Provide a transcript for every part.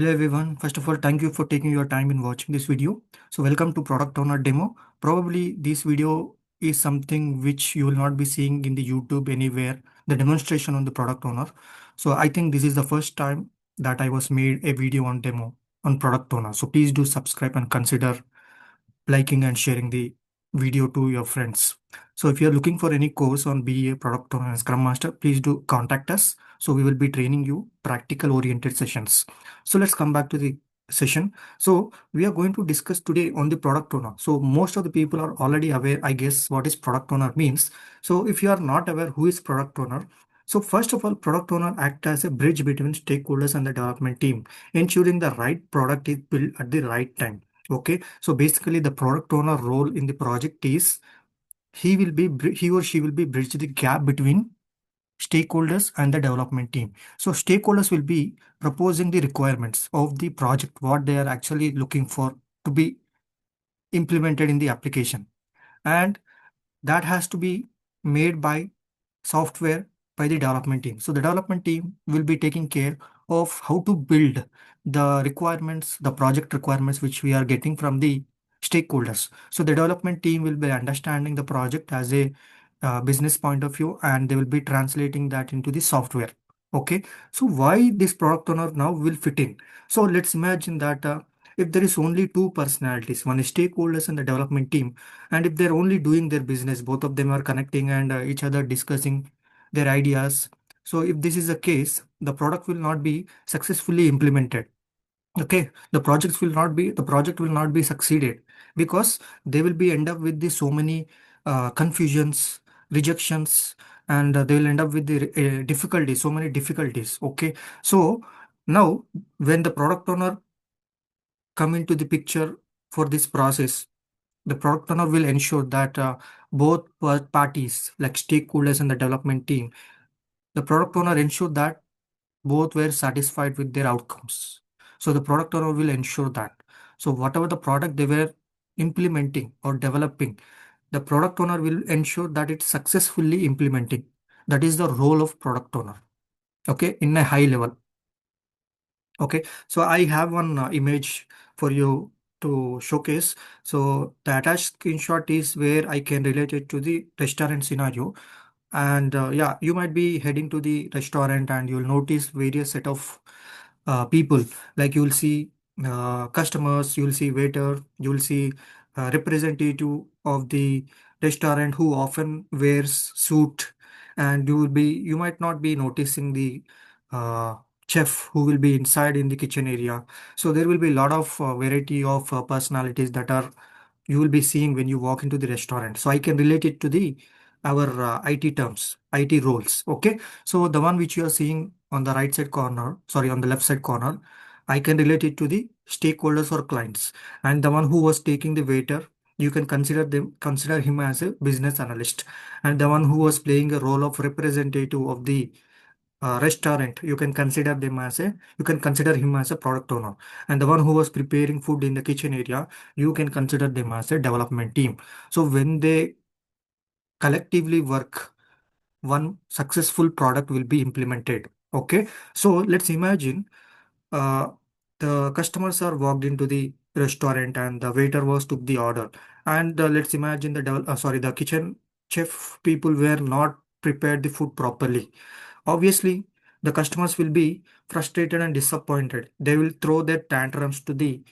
Hello everyone. First of all, thank you for taking your time in watching this video. So welcome to Product Owner Demo. Probably this video is something which you will not be seeing in the YouTube anywhere, the demonstration on the product owner. So I think this is the first time that I was made a video on demo on product owner. So please do subscribe and consider liking and sharing the video to your friends. So if you're looking for any course on BA, Product Owner and Scrum Master, please do contact us. So we will be training you practical oriented sessions. So let's come back to the session. So we are going to discuss today on the product owner. So most of the people are already aware, I guess, what is product owner means. So if you are not aware who is product owner, so first of all, product owner act as a bridge between stakeholders and the development team, ensuring the right product is built at the right time. Okay, so basically the product owner role in the project is he or she will be bridge the gap between stakeholders and the development team. So stakeholders will be proposing the requirements of the project, what they are actually looking for to be implemented in the application, and that has to be made by software by the development team. So the development team will be taking care of how to build the requirements, the project requirements which we are getting from the stakeholders. So the development team will be understanding the project as a business point of view, and they will be translating that into the software. Okay, so why this product owner now will fit in? So let's imagine that if there is only two personalities, one is stakeholders and the development team, and if they're only doing their business, both of them are connecting and each other discussing their ideas. So if this is the case, the product will not be successfully implemented. Okay, the project will not be succeeded, because they will be end up with the so many confusions, rejections, and they will end up with the difficulties, so many difficulties. Okay, so now when the product owner come into the picture for this process, the product owner will ensure that both parties, like stakeholders and the development team, the product owner ensure that both were satisfied with their outcomes. So the product owner will ensure that. So whatever the product they were implementing or developing, the product owner will ensure that it's successfully implementing. That is the role of product owner. Okay, in a high level. Okay, so I have one image for you to showcase. So the attached screenshot is where I can relate it to the restaurant scenario. And yeah, you might be heading to the restaurant and you'll notice various set of people. Like you'll see customers, you'll see waiter, you'll see representative of the restaurant who often wears suit, and you might not be noticing the uh, chef who will be inside in the kitchen area. So there will be a lot of variety of personalities that are you will be seeing when you walk into the restaurant. So I can relate it to the our IT terms, IT roles. Okay, so the one which you are seeing on the right side corner, sorry, on the left side corner, I can relate it to the stakeholders or clients. And the one who was taking the waiter, you can consider him as a business analyst. And the one who was playing a role of representative of the restaurant, you can consider him as a product owner. And the one who was preparing food in the kitchen area, you can consider them as a development team. So when they collectively work, one successful product will be implemented. Okay, so let's imagine uh, the customers are walked into the restaurant and the waiter was took the order. And let's imagine the kitchen chef people were not prepared the food properly. Obviously, the customers will be frustrated and disappointed. They will throw their tantrums to the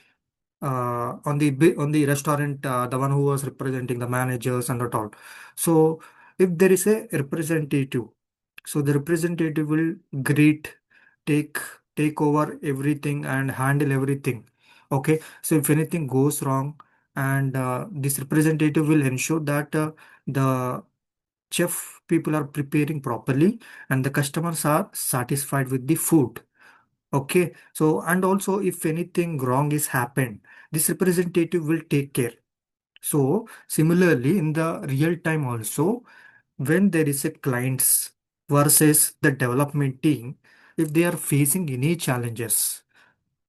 on the restaurant, the one who was representing the managers and all. So if there is a representative, so the representative will greet, take take over everything and handle everything. Okay, so if anything goes wrong, and this representative will ensure that the chef people are preparing properly and the customers are satisfied with the food. Okay, so and also if anything wrong is happened, this representative will take care. So similarly, in the real time also, when there is a clients versus the development team, if they are facing any challenges,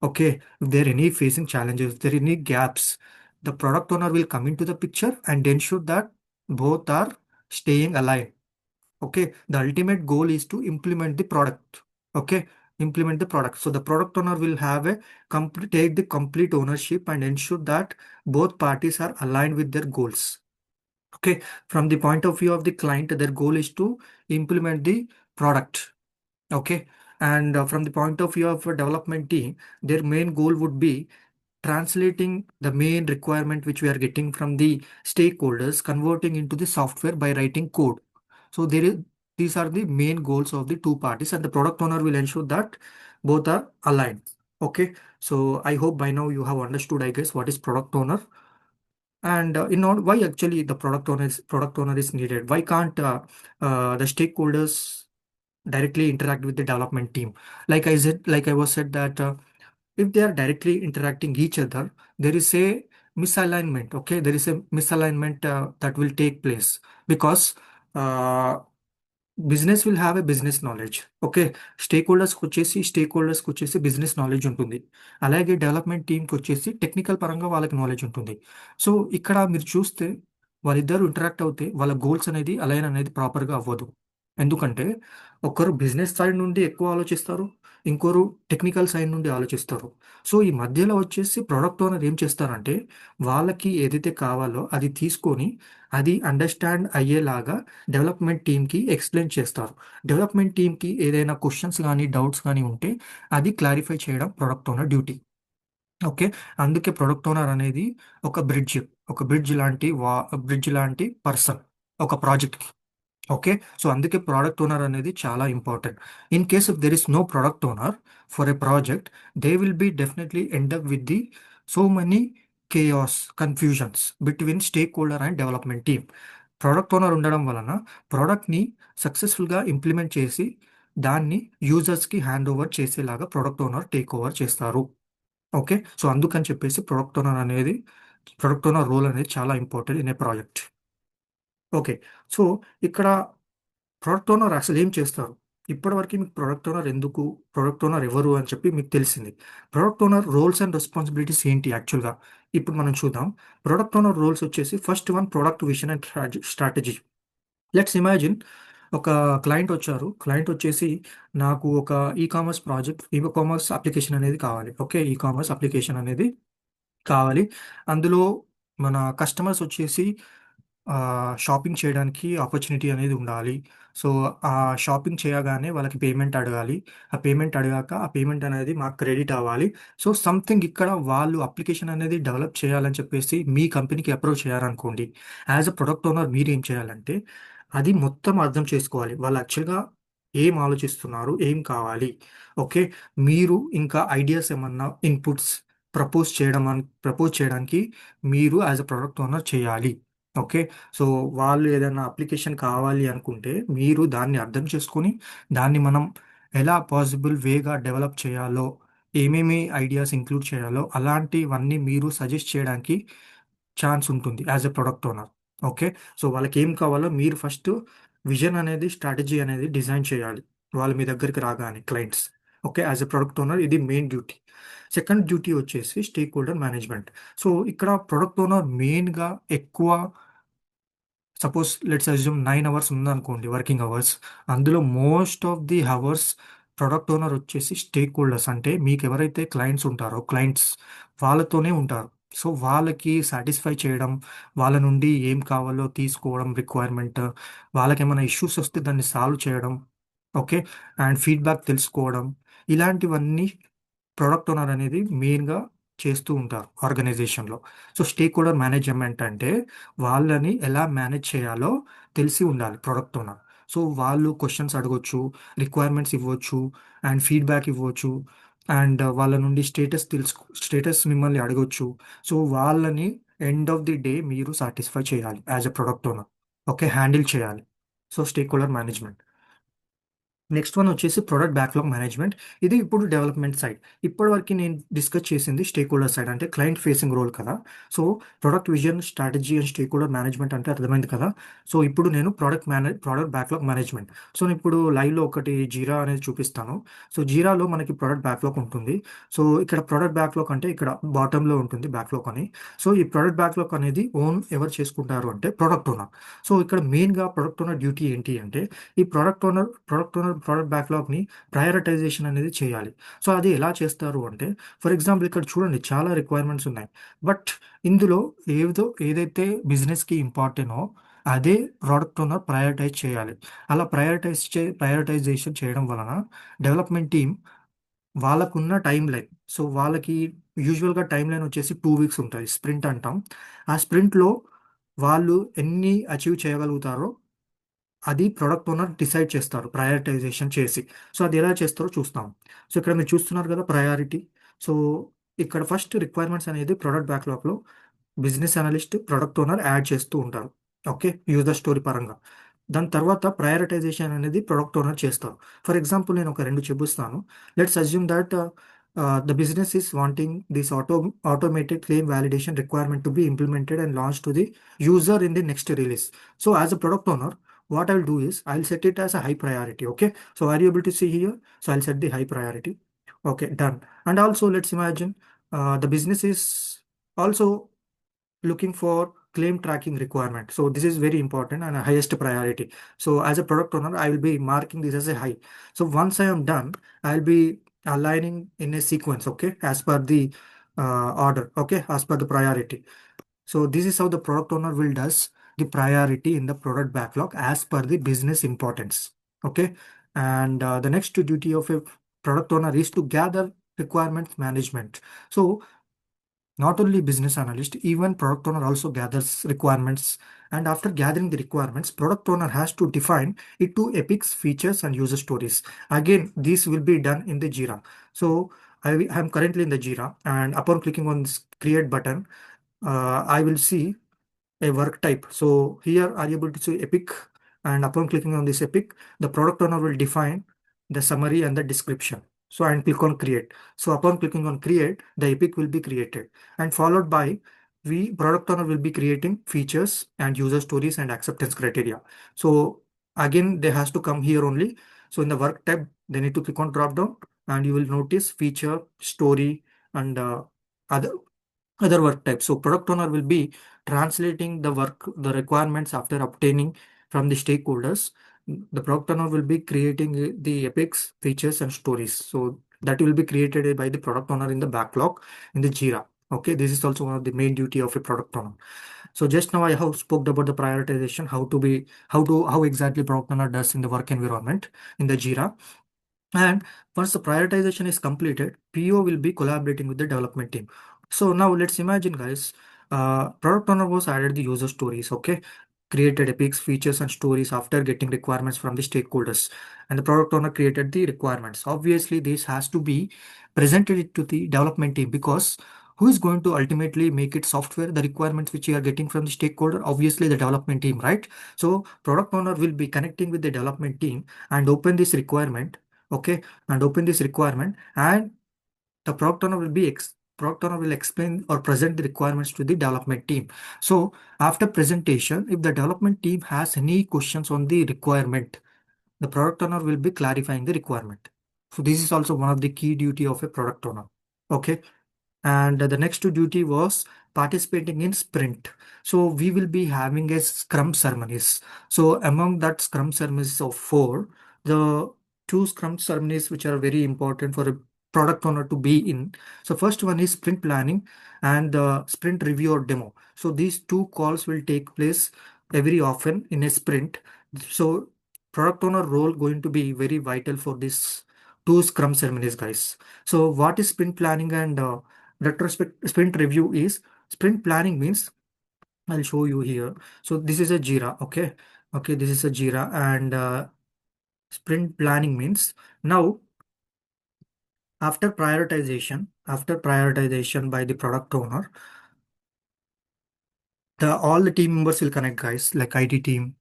okay, if there are any facing challenges, if there are any gaps, the product owner will come into the picture and ensure that both are staying aligned. Okay, the ultimate goal is to implement the product. Okay, implement the product. So the product owner will have a take the complete ownership and ensure that both parties are aligned with their goals. Okay, from the point of view of the client, their goal is to implement the product. Okay, and from the point of view of a development team, their main goal would be translating the main requirement which we are getting from the stakeholders, converting into the software by writing code. So these are the main goals of the two parties, and the product owner will ensure that both are aligned. Okay, so I hope by now you have understood, I guess, what is product owner, and in order why actually the product owner is needed. Why can't the stakeholders directly interact with the development team? Like I was said that if they are directly interacting each other, there is a misalignment. Okay, there is a misalignment that will take place because uh, business will have a business knowledge. Okay, stake హోల్డర్స్కి వచ్చేసి business knowledge ఉంటుంది. అలాగే development టీంకి వచ్చేసి technical పరంగా వాళ్ళకి knowledge ఉంటుంది. So ఇక్కడ మీరు చూస్తే వాళ్ళిద్దరూ ఇంటరాక్ట్ అవుతే వాళ్ళ గోల్స్ అనేది అలైన్ అనేది ప్రాపర్గా అవ్వదు. ఎందుకంటే ఒకరు బిజినెస్ సైడ్ నుండి ఎక్కువ ఆలోచిస్తారు, ఇంకోరు టెక్నికల్ సైడ్ నుండి ఆలోచిస్తారు. సో ఈ మధ్యలో వచ్చేసి ప్రొడక్ట్ ఓనర్ ఏం చేస్తారంటే వాళ్ళకి ఏదైతే కావాలో అది తీసుకొని అది అండర్స్టాండ్ అయ్యేలాగా డెవలప్మెంట్ టీమ్కి ఎక్స్ప్లెయిన్ చేస్తారు. డెవలప్మెంట్ టీమ్కి ఏదైనా క్వశ్చన్స్ కానీ డౌట్స్ కానీ ఉంటే అది క్లారిఫై చేయడం ప్రొడక్ట్ ఓనర్ డ్యూటీ. ఓకే, అందుకే ప్రొడక్ట్ ఓనర్ అనేది ఒక బ్రిడ్జ్ లాంటి పర్సన్ ఒక ప్రాజెక్ట్కి. ఓకే, సో అందుకే ప్రోడక్ట్ ఓనర్ అనేది చాలా important. In case if there is no product owner for a project, they will be definitely end up with the so many chaos confusions between stakeholder and development team. Product owner ఉండడం వలన ప్రోడక్ట్ని సక్సెస్ఫుల్గా implement చేసి దాన్ని యూజర్స్కి hand over చేసేలాగా product owner take over చేస్తారు. Okay, so అందుకని చెప్పేసి ప్రొడక్ట్ ఓనర్ రోల్ అనేది చాలా important in a project. Okay, so ఇక్కడ ప్రొడక్ట్ ఓనర్ అసలు ఏం చేస్తారు? ఇప్పటివరకు మీకు ప్రొడక్ట్ ఓనర్ ఎందుకు, ప్రొడక్ట్ ఓనర్ ఎవరు అని చెప్పి మీకు తెలిసింది. Product owner roles and responsibilities ఏంటి యాక్చువల్గా ఇప్పుడు మనం చూద్దాం. ప్రొడక్ట్ ఓనర్ రోల్స్ వచ్చేసి first one product vision and strategy. Let's imagine ఒక క్లయింట్ వచ్చేసి నాకు ఒక ఈ కామర్స్ అప్లికేషన్ అనేది కావాలి. ఓకే, ఈ కామర్స్ అప్లికేషన్ అనేది కావాలి. అందులో మన కస్టమర్స్ వచ్చేసి షాపింగ్ చేయడానికి ఆపర్చునిటీ అనేది ఉండాలి. సో, ఆ షాపింగ్ చేయగానే వాళ్ళకి పేమెంట్ అడగాలి. ఆ పేమెంట్ అడిగాక ఆ పేమెంట్ అనేది మాకు క్రెడిట్ అవ్వాలి. సో, సంథింగ్ ఇక్కడ వాళ్ళు అప్లికేషన్ అనేది డెవలప్ చేయాలని చెప్పేసి మీ కంపెనీకి అప్రోచ్ చేయాలనుకోండి. యాజ్ అ ప్రొడక్ట్ ఓనర్ మీరేం చేయాలంటే అది మొత్తం అర్థం చేసుకోవాలి. వాళ్ళు యాక్చువల్‌గా ఏం ఆలోచిస్తున్నారు? ఏం కావాలి? ఓకే, మీరు ఇంకా ఐడియాస్ ఏమన్నా ఇన్‌పుట్స్ ప్రపోజ్ చేయడానికి మీరు యాజ్ అ ప్రొడక్ట్ ఓనర్ చేయాలి. ఓకే, సో వాళ్ళు ఏదైనా అప్లికేషన్ కావాలి అనుకుంటే మీరు దాన్ని అర్థం చేసుకొని దాన్ని మనం ఎలా పాసిబుల్ వేగా డెవలప్ చేయాలో, ఏమేమి ఐడియాస్ ఇంక్లూడ్ చేయాలో అలాంటివన్నీ మీరు సజెస్ట్ చేయడానికి ఛాన్స్ ఉంటుంది as a product owner. Okay, so వాళ్ళకి ఏం కావాలో మీరు ఫస్ట్ విజన్ అనేది స్ట్రాటజీ అనేది డిజైన్ చేయాలి వాళ్ళు మీ దగ్గరికి రాగానే clients. Okay, as a product owner ఇది మెయిన్ డ్యూటీ. సెకండ్ డ్యూటీ వచ్చేసి స్టేక్ హోల్డర్ మేనేజ్మెంట్. సో ఇక్కడ ప్రొడక్ట్ ఓనర్ మెయిన్గా ఎక్కువ సపోజ్ లెట్స్ అజ్యూమ్ 9 అవర్స్ ఉందనుకోండి వర్కింగ్ అవర్స్. అందులో most of the hours product owner వచ్చేసి స్టేక్ హోల్డర్స్ అంటే మీకు ఎవరైతే క్లయింట్స్ ఉంటారో వాళ్ళతోనే ఉంటారు. సో వాళ్ళకి సాటిస్ఫై చేయడం, వాళ్ళ నుండి ఏం కావాలో తీసుకోవడం రిక్వైర్మెంట్, వాళ్ళకేమైనా ఇష్యూస్ వస్తే దాన్ని సాల్వ్ చేయడం. ఓకే, అండ్ ఫీడ్బ్యాక్ తెలుసుకోవడం, ఇలాంటివన్నీ ప్రొడక్ట్ ఓనర్ అనేది మెయిన్గా చేస్తూ ఉంటారు ఆర్గనైజేషన్లో. సో స్టేక్ హోల్డర్ మేనేజ్మెంట్ అంటే వాళ్ళని ఎలా మేనేజ్ చేయాలో తెలిసి ఉండాలి ప్రొడక్ట్ ఓనర్. సో వాళ్ళు క్వశ్చన్స్ అడగొచ్చు, రిక్వైర్మెంట్స్ ఇవ్వచ్చు, అండ్ ఫీడ్బ్యాక్ ఇవ్వచ్చు, అండ్ వాళ్ళ నుండి స్టేటస్ మిమ్మల్ని అడగొచ్చు. సో వాళ్ళని ఎండ్ ఆఫ్ ది డే మీరు సాటిస్ఫై చేయాలి as a product owner. Okay, handle చేయాలి. So stake holder management. Next one వచ్చేసి ప్రొడక్ట్ బ్యాక్లాగ్ మేనేజ్మెంట్. ఇది ఇప్పుడు డెవలప్మెంట్ సైడ్. ఇప్పటివరకు నేను డిస్కస్ చేసింది స్టేక్ హోల్డర్ సైడ్ అంటే క్లయింట్ ఫేసింగ్ రోల్ కదా. So product vision strategy and stake holder management అంటే అర్థమైంది కదా. సో ఇప్పుడు నేను ప్రొడక్ట్ బ్యాక్లాగ్ మేనేజ్మెంట్. సో నేను ఇప్పుడు లైవ్లో ఒకటి జీరా అనేది చూపిస్తాను. సో జీరాలో మనకి ప్రొడక్ట్ బ్యాక్లాగ్ ఉంటుంది. సో ఇక్కడ ప్రొడక్ట్ బ్యాక్లాగ్ అంటే ఇక్కడ బాటంలో ఉంటుంది బ్యాక్లాగ్ అని. సో ఈ ప్రొడక్ట్ బ్యాక్లాగ్ అనేది ఎవరు చేసుకుంటారు అంటే ప్రొడక్ట్ ఓనర్. సో ఇక్కడ మెయిన్గా ప్రొడక్ట్ ఓనర్ డ్యూటీ ఏంటి అంటే ఈ ప్రొడక్ట్ ఓనర్ ప్రోడక్ట్ బ్యాక్లాగ్ని ప్రయారిటైజేషన్ అనేది చేయాలి. సో అది ఎలా చేస్తారు అంటే, ఫర్ ఎగ్జాంపుల్ ఇక్కడ చూడండి చాలా రిక్వైర్మెంట్స్ ఉన్నాయి. బట్ ఇందులో ఏదైతే బిజినెస్కి ఇంపార్టెంటో అదే ప్రోడక్ట్ ఓనర్ ప్రయారిటైజ్ చేయాలి. అలా ప్రయారిటైజేషన్ చేయడం వలన డెవలప్మెంట్ టీమ్ వాళ్ళకున్న టైం లైన్, సో వాళ్ళకి యూజువల్గా టైం లైన్ వచ్చేసి 2 వీక్స్ ఉంటుంది, స్ప్రింట్ అంటాం. ఆ స్ప్రింట్లో వాళ్ళు ఎన్ని అచీవ్ చేయగలుగుతారో అది ప్రొడక్ట్ ఓనర్ డిసైడ్ చేస్తారు ప్రయారిటైజేషన్ చేసి. సో అది ఎలా చేస్తారో చూస్తాం. సో ఇక్కడ మీరు చూస్తున్నారు కదా ప్రయారిటీ. సో ఇక్కడ ఫస్ట్ రిక్వైర్మెంట్స్ అనేది ప్రొడక్ట్ బ్యాక్లాగ్లో business analyst, product owner add చేస్తూ ఉంటారు. ఓకే, యూజర్ స్టోరీ పరంగా. దాని తర్వాత ప్రయారిటైజేషన్ అనేది ప్రొడక్ట్ ఓనర్ చేస్తారు. ఫర్ ఎగ్జాంపుల్ నేను ఒక రెండు చూపిస్తాను. Let's assume that the business is wanting this automated claim validation requirement to be implemented and launch to the user in the next release. So as a product owner, what I'll do is I'll set it as a high priority. Okay. So are you able to see here? So I'll set the high priority. Okay, done. And also let's imagine the business is also looking for claim tracking requirement. So this is very important and a highest priority. So as a product owner, I will be marking this as a high. So once I am done, I'll be aligning in a sequence, okay, as per the order, okay, as per the priority. So this is how the product owner will does the priority in the product backlog as per the business importance. Okay. And the next duty of a product owner is to gather requirements management. So not only business analyst, even product owner also gathers requirements. And after gathering the requirements, product owner has to define it to epics, features, and user stories. Again, this will be done in the Jira. So I am currently in the Jira, and upon clicking on this create button, I will see a work type. So here are you able to see epic, and upon clicking on this epic, the product owner will define the summary and the description. So and click on create. So upon clicking on create, the epic will be created, and followed by we product owner will be creating features and user stories and acceptance criteria. So again, they has to come here only. So in the work tab, they need to click on drop down, and you will notice feature, story, and other other work types. So product owner will be translating the requirements after obtaining from the stakeholders. The product owner will be creating the epics, features, and stories. So that will be created by the product owner in the backlog in the Jira. Okay, this is also one of the main duty of a product owner. So just now I have spoke about the prioritization, how exactly product owner does in the work environment in the Jira. And once the prioritization is completed, PO will be collaborating with the development team. So now let's imagine, guys, product owner was added the user stories, okay? Created epics, features, and stories after getting requirements from the stakeholders. And the product owner created the requirements. Obviously, this has to be presented to the development team, because who is going to ultimately make it software, the requirements which you are getting from the stakeholder? Obviously, the development team, right? So product owner will be connecting with the development team and open this requirement, okay, and open this requirement, and the product owner will explain or present the requirements to the development team. So after presentation, if the development team has any questions on the requirement, the product owner will be clarifying the requirement. So this is also one of the key duty of a product owner. Okay. And the next duty was participating in sprint. So we will be having a scrum ceremonies. So among that scrum ceremonies of four, the two scrum ceremonies which are very important for a product owner to be in. So first one is sprint planning and the sprint review or demo. So these two calls will take place every often in a sprint. So product owner role going to be very vital for this two scrum ceremonies, guys. So what is sprint planning and retrospect sprint review is? Sprint planning means, I'll show you here. So this is a Jira, okay? Okay, this is a Jira, and sprint planning means now after prioritization by the product owner, the all the team members will connect, guys, like IT team,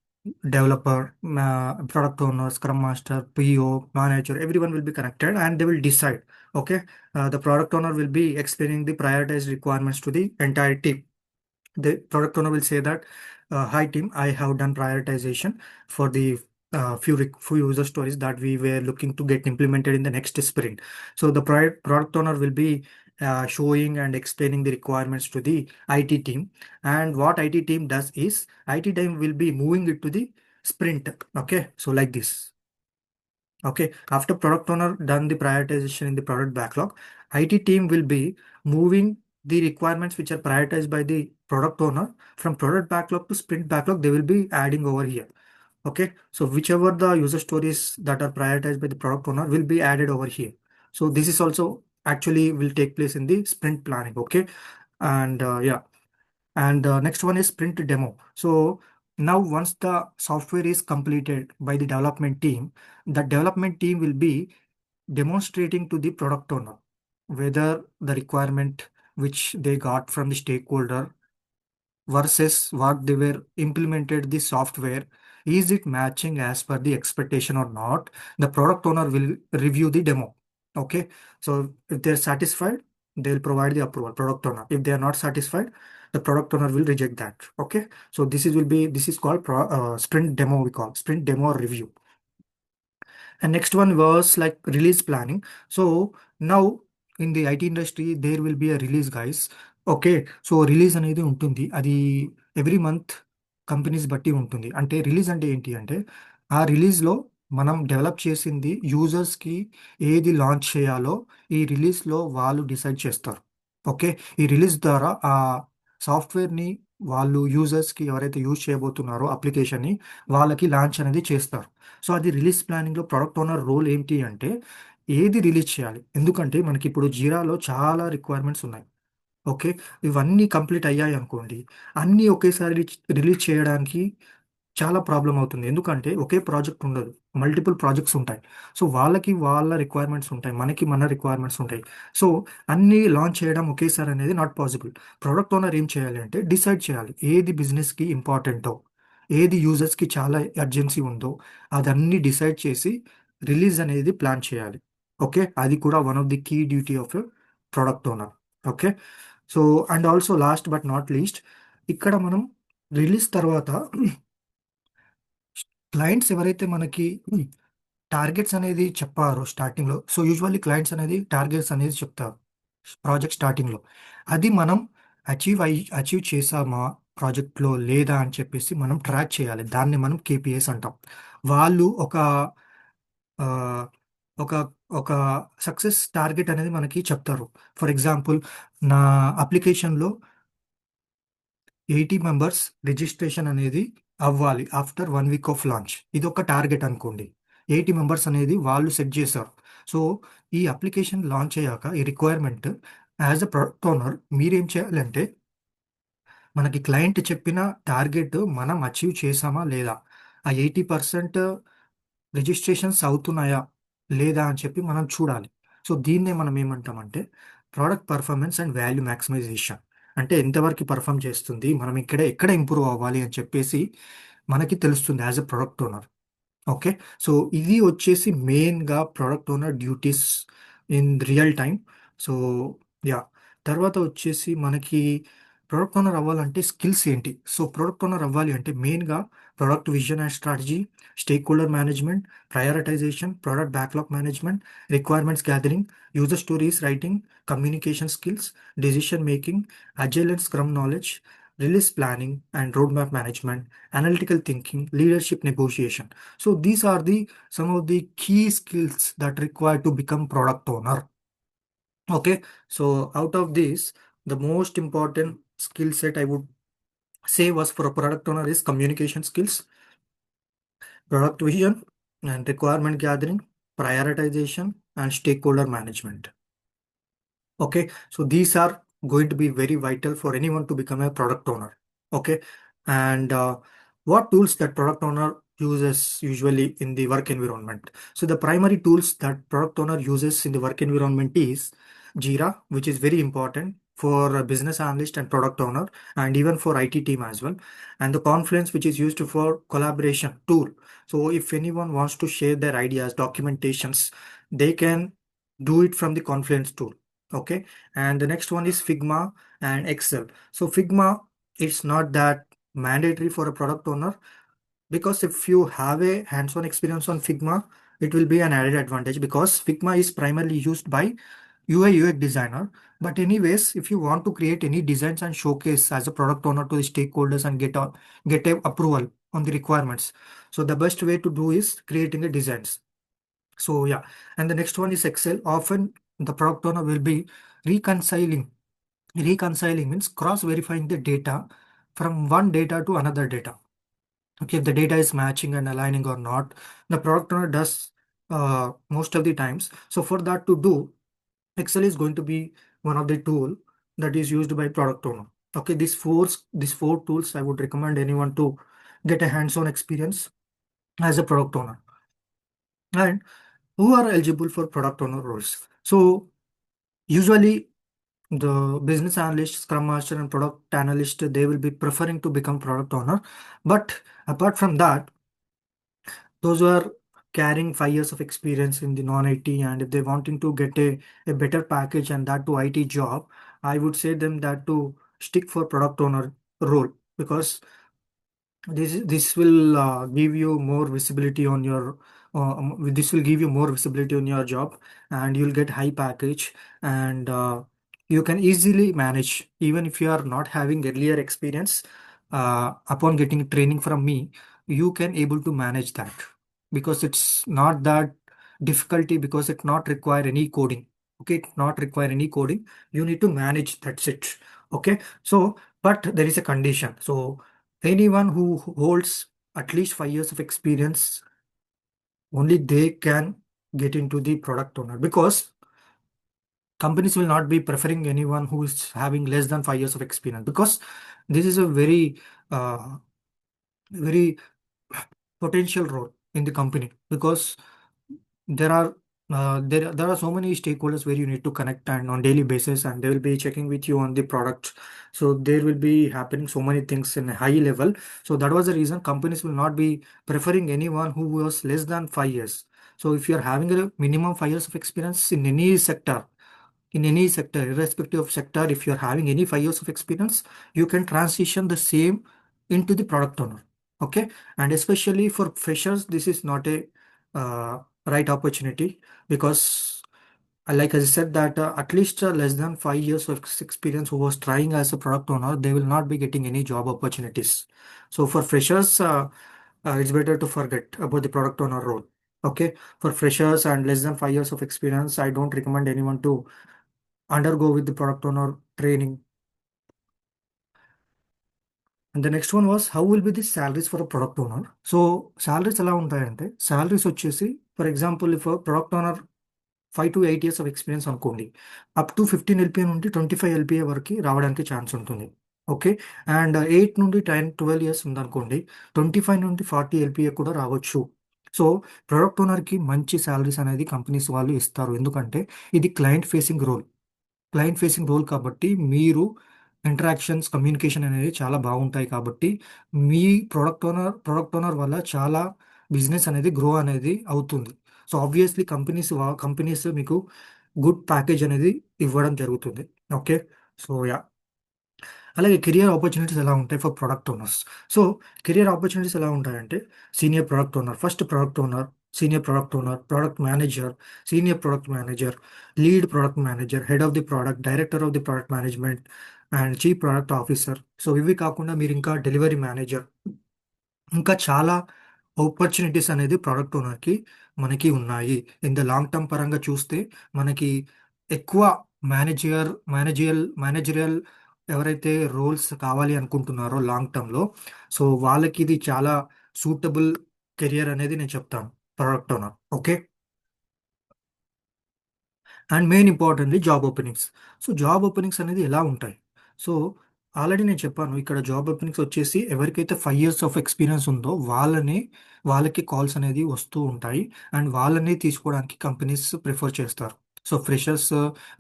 developer, product owner, Scrum Master, PO, manager, everyone will be connected and they will decide. Okay, the product owner will be explaining the prioritized requirements to the entire team. The product owner will say that, hi team, I have done prioritization for the few user stories that we were looking to get implemented in the next sprint. So the product owner will be showing and explaining the requirements to the IT team. And what IT team does is IT team will be moving it to the sprint. Okay, so like this. Okay, after product owner done the prioritization in the product backlog, IT team will be moving the requirements which are prioritized by the product owner from product backlog to sprint backlog. They will be adding over here. Okay, so whichever the user stories that are prioritized by the product owner will be added over here. So this is also actually will take place in the sprint planning. Okay, and yeah, and next one is sprint demo. So now once the software is completed by the development team, the development team will be demonstrating to the product owner whether the requirement which they got from the stakeholder versus what they were implemented the software, is it matching as per the expectation or not. The product owner will review the demo. Okay, so if they're satisfied, they'll provide the approval, product owner. If they are not satisfied, the product owner will reject that. Okay, so this is called sprint demo, we call sprint demo or review. And next one was like release planning. So now in the IT industry, there will be a release, guys. Okay, so release అనేది ఉంటుంది. అది every month companies బట్టి ఉంటుంది. అంటే release అంటే ఏంటి అంటే, ఆ రిలీజ్లో మనం డెవలప్ చేసింది యూజర్స్కి ఏది లాంచ్ చేయాలో ఈ రిలీజ్లో వాళ్ళు డిసైడ్ చేస్తారు. ఓకే, ఈ రిలీజ్ ద్వారా ఆ సాఫ్ట్వేర్ని వాళ్ళు యూజర్స్కి ఎవరైతే యూజ్ చేయబోతున్నారో అప్లికేషన్ని వాళ్ళకి లాంచ్ అనేది చేస్తారు. సో అది రిలీజ్ ప్లానింగ్లో ప్రొడక్ట్ ఓనర్ రోల్ ఏంటి అంటే, ఏది రిలీజ్ చేయాలి. ఎందుకంటే మనకి ఇప్పుడు జీరాలో చాలా రిక్వైర్మెంట్స్ ఉన్నాయి. ఓకే, ఇవన్నీ కంప్లీట్ అయ్యాయి అనుకోండి, అన్నీ ఒకేసారి రిలీజ్ చేయడానికి చాలా ప్రాబ్లం అవుతుంది. ఎందుకంటే ఒకే ప్రాజెక్ట్ ఉండదు, మల్టిపుల్ ప్రాజెక్ట్స్ ఉంటాయి. సో వాళ్ళకి వాళ్ళ రిక్వైర్మెంట్స్ ఉంటాయి, మనకి మన రిక్వైర్మెంట్స్ ఉంటాయి. సో అన్నీ లాంచ్ చేయడం ఒకేసారి అనేది నాట్ పాసిబుల్. ప్రొడక్ట్ ఓనర్ ఏం చేయాలి అంటే డిసైడ్ చేయాలి ఏది బిజినెస్కి ఇంపార్టెంటో, ఏది యూజర్స్కి చాలా అర్జెన్సీ ఉందో అదన్నీ డిసైడ్ చేసి రిలీజ్ అనేది ప్లాన్ చేయాలి. ఓకే, అది కూడా one of the key duty of product owner. Okay, so and also last but not least, ఇక్కడ మనం రిలీజ్ తర్వాత క్లయింట్స్ ఎవరైతే మనకి టార్గెట్స్ అనేది చెప్పారో స్టార్టింగ్లో, సో యూజువల్లీ క్లయింట్స్ అనేది టార్గెట్స్ అనేది చెప్తారు ప్రాజెక్ట్ స్టార్టింగ్లో. అది మనం అచీవ్ చేసామా ప్రాజెక్ట్లో లేదా అని చెప్పేసి మనం ట్రాక్ చేయాలి. దాన్ని మనం కేపీఎస్ అంటాం. వాళ్ళు ఆ, ఒక ఒక సక్సెస్ టార్గెట్ అనేది మనకి చెప్తారు. ఫర్ ఎగ్జాంపుల్, నా అప్లికేషన్లో 80 మెంబర్స్ రిజిస్ట్రేషన్ అనేది అవ్వాలి ఆఫ్టర్ 1 వీక్ ఆఫ్ లాంచ్. ఇది ఒక టార్గెట్ అనుకోండి. 80 మెంబర్స్ అనేది వాళ్ళు సెట్ చేశారు. సో ఈ అప్లికేషన్ లాంచ్ అయ్యాక ఈ requirement as a product owner మీరేం చేయాలంటే, మనకి క్లయింట్ చెప్పిన టార్గెట్ మనం అచీవ్ చేసామా లేదా, ఆ 80% రిజిస్ట్రేషన్స్ అవుతున్నాయా లేదా అని చెప్పి మనం చూడాలి. సో దీన్నే మనం ఏమంటామంటే product performance and value maximisation. అంటే ఎంతవరకు పర్ఫామ్ చేస్తుంది, మనం ఎక్కడ ఇంప్రూవ్ అవ్వాలి అని చెప్పేసి మనకి తెలుస్తుంది as a product owner. Okay, so ఇది వచ్చేసి మెయిన్గా product owner duties in real time. So yeah, తర్వాత వచ్చేసి మనకి ప్రొడక్ట్ ఓనర్ అవ్వాలంటే స్కిల్స్ ఏంటి. సో ప్రొడక్ట్ ఓనర్ అవ్వాలి అంటే మెయిన్గా product vision and strategy, stake holder management, prioritisation, product backlog management, requirements gathering, user stories writing, communication skills, decision making, agile and scrum knowledge, release planning and road map management, analytical thinking, leadership negotiation. So these are the some of the key skills that require to become product owner. Okay, so out of this, the most important skill set I would say was for a product owner is communication skills, product vision and requirement gathering, prioritization and stakeholder management. Okay, so these are going to be very vital for anyone to become a product owner. Okay, and what tools that product owner uses usually in the work environment. So the primary tools that product owner uses in the work environment is Jira, which is very important for a business analyst and product owner, and even for IT team as well. And the Confluence, which is used for collaboration tool. So if anyone wants to share their ideas, documentations, they can do it from the Confluence tool. Okay, and the next one is Figma and Excel. So Figma, it's not that mandatory for a product owner, because if you have a hands-on experience on Figma, it will be an added advantage because Figma is primarily used by UI UX designer. But anyways, if you want to create any designs and showcase as a product owner to the stakeholders and get a approval on the requirements, so the best way to do is creating a designs. So yeah, and the next one is Excel. Often the product owner will be reconciling. Reconciling means cross-verifying the data from one data to another data. Okay, if the data is matching and aligning or not, the product owner does most of the times. So for that to do, Excel is going to be one of the tool that is used by product owner. Okay, these four tools I would recommend anyone to get a hands-on experience as a product owner. And who are eligible for product owner roles? So usually the business analyst, scrum master, and product analyst, they will be preferring to become product owner. But apart from that, those who are carrying 5 years of experience in the non-IT, and if they're wanting to get a better package and that to IT job, I would say them that to stick for product owner role, because this will give you more visibility on your this will give you more visibility on your job, and you'll get high package, and you can easily manage even if you are not having earlier experience. Upon getting training from me, you can able to manage that, because it's not that difficulty, because it not require any coding. Okay, it not require any coding. You need to manage, that's it. Okay, so but there is a condition. So anyone who holds at least 5 years of experience, only they can get into the product owner, because companies will not be preferring anyone who is having less than 5 years of experience, because this is a very potential role in the company, because there are there are so many stakeholders where you need to connect and on daily basis, and they will be checking with you on the product. So there will be happening so many things in a high level. So that was the reason companies will not be preferring anyone who was less than 5 years. So if you are having a minimum 5 years of experience in any sector, irrespective of sector, if you're having any 5 years of experience, you can transition the same into the product owner. Okay, and especially for freshers, this is not a right opportunity, because like I said that at least less than 5 years of experience who was trying as a product owner, they will not be getting any job opportunities. So for freshers, it's better to forget about the product owner role. Okay, for freshers and less than 5 years of experience, I don't recommend anyone to undergo with the product owner training. And the next one was, how will be the salaries for a product owner? So salaries ఎలా ఉంటాయంటే, salaries వచ్చేసి for example if product owner 5 to 8 years of experience అనుకోండి, up to 15 LPA నుండి 25 LPA వరకు రావడానికి chance ఉంటుంది. Okay, and 8 నుండి 10 12 years ఉందనుకోండి, 25 నుండి 40 LPA కూడా రావచ్చు. సో ప్రొడక్ట్ ఓనర్కి మంచి సాలరీస్ అనేది కంపెనీస్ వాళ్ళు ఇస్తారు, ఎందుకంటే ఇది క్లయింట్ ఫేసింగ్ రోల్ కాబట్టి, మీరు ఇంటరాక్షన్స్ కమ్యూనికేషన్ అనేది చాలా బాగుంటాయి కాబట్టి, మీ ప్రొడక్ట్ ఓనర్ వల్ల చాలా బిజినెస్ అనేది గ్రో అనేది అవుతుంది. సో ఆబ్వియస్లీ కంపెనీస్ మీకు గుడ్ ప్యాకేజ్ అనేది ఇవ్వడం జరుగుతుంది. ఓకే, సో యా, అలాగే కెరియర్ ఆపర్చునిటీస్ ఎలా ఉంటాయి for product owners? So career opportunities ఎలా ఉంటాయంటే, senior product owner, first product owner, senior product owner, product manager, senior product manager, lead product manager, head of the product, director of the product management, and chief product officer. So ఇవి కాకుండా మీరు ఇంకా delivery manager, ఇంకా చాలా opportunities అనేది product ఓనర్కి మనకి ఉన్నాయి. ఇన్ ద లాంగ్ టర్మ్ పరంగా చూస్తే మనకి ఎక్కువ మేనేజరియల్ ఎవరైతే రోల్స్ కావాలి అనుకుంటున్నారో లాంగ్ టర్మ్లో, సో వాళ్ళకి ఇది చాలా సూటబుల్ కెరియర్ అనేది నేను చెప్తాను, product owner. Okay, and main importantly job openings. So job openings అనేది ఎలా ఉంటాయి? సో ఆల్రెడీ నేను చెప్పాను, ఇక్కడ జాబ్ ఓపెనింగ్స్ వచ్చేసి ఎవరికైతే 5 years ఆఫ్ ఎక్స్పీరియన్స్ ఉందో వాళ్ళకి కాల్స్ అనేది వస్తూ ఉంటాయి, అండ్ వాళ్ళని తీసుకోవడానికి కంపెనీస్ ప్రిఫర్ చేస్తారు. So freshers,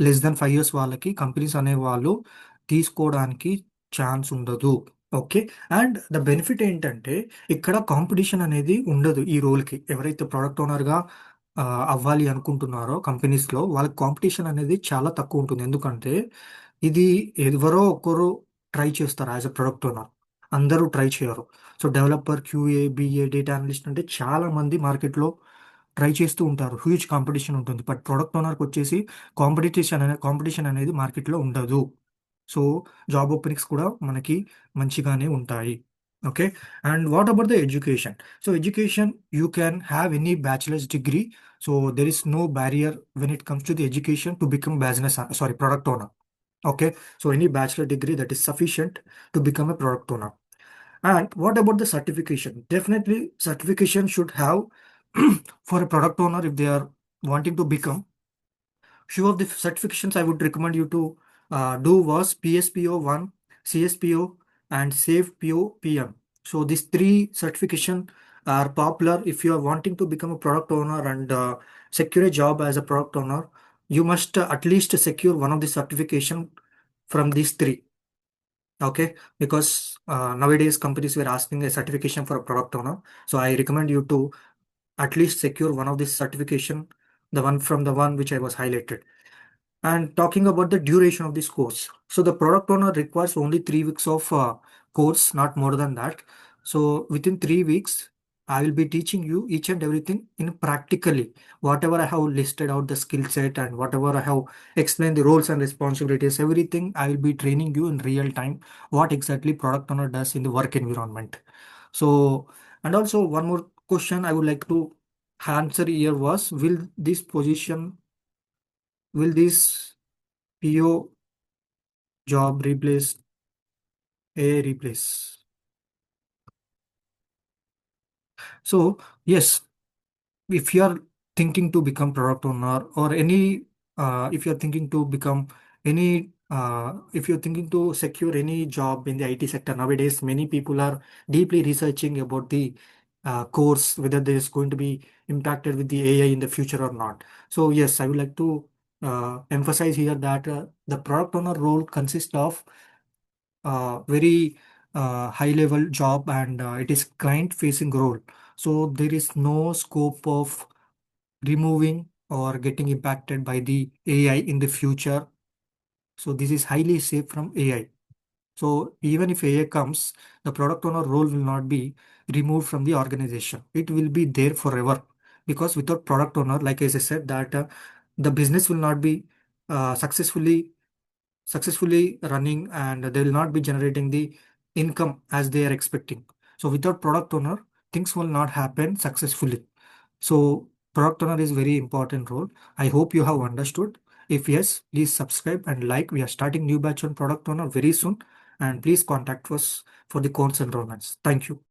less than 5 years వాళ్ళకి కంపెనీస్ అనేవాళ్ళు తీసుకోవడానికి ఛాన్స్ ఉండదు. ఓకే, అండ్ ద బెనిఫిట్ ఏంటంటే, ఇక్కడ కాంపిటీషన్ అనేది ఉండదు ఈ రోల్కి. ఎవరైతే ప్రోడక్ట్ ఓనర్గా అవ్వాలి అనుకుంటున్నారో కంపెనీస్లో, వాళ్ళకి కాంపిటీషన్ అనేది చాలా తక్కువ ఉంటుంది, ఎందుకంటే ఇది ఎవరో ఒకరు ట్రై చేస్తారు యాజ్ అ ప్రొడక్ట్ ఓనర్, అందరూ ట్రై చేయరు. So developer, QA, BA, data analyst అంటే చాలా మంది మార్కెట్లో ట్రై చేస్తూ ఉంటారు, హ్యూజ్ కాంపిటీషన్ ఉంటుంది. బట్ ప్రొడక్ట్ ఓనర్కి వచ్చేసి కాంపిటీషన్ అనేది మార్కెట్లో ఉండదు. సో జాబ్ ఓపెనింగ్స్ కూడా మనకి మంచిగానే ఉంటాయి. Okay. And what about the education? So education, you can have any bachelor's degree. So there is no barrier when it comes to the education to become product owner. Okay. So any bachelor degree that is sufficient to become a product owner. And what about the certification? Definitely certification should have for a product owner if they are wanting to become. Few of the certifications I would recommend you to do was PSPO 1, CSPO, and SAFE PO PM. So these three certification are popular if you are wanting to become a product owner and secure a job as a product owner. You must at least secure one of the certification from these three. Okay, because nowadays companies were asking a certification for a product owner. So I recommend you to at least secure one of these certification, the one from the one which I was highlighted. And talking about the duration of this course. So the product owner requires only 3 weeks of course, not more than that. So within 3 weeks, I will be teaching you each and everything in practically. Whatever I have listed out the skill set and whatever I have explained the roles and responsibilities, everything I will be training you in real time what exactly product owner does in the work environment. So, and also one more question I would like to answer here was, will this PO job replace AI replace? So yes, if you are thinking to become product owner or any, if you're thinking to become any, if you're thinking to secure any job in the IT sector nowadays, many people are deeply researching about the course, whether there is going to be impacted with the AI in the future or not. So yes, I would like to emphasize here that the product owner role consists of very high level job and it is client facing role. So there is no scope of removing or getting impacted by the AI in the future. So this is highly safe from AI. So even if AI comes, the product owner role will not be removed from the organization. It will be there forever, because without product owner, like as I said, that the business will not be successfully running and they will not be generating the income as they are expecting. So without product owner, things will not happen successfully. So product owner is very important role. I hope you have understood. If yes, please subscribe and like. We are starting new batch on product owner very soon, and please contact us for the course enrollments. Thank you.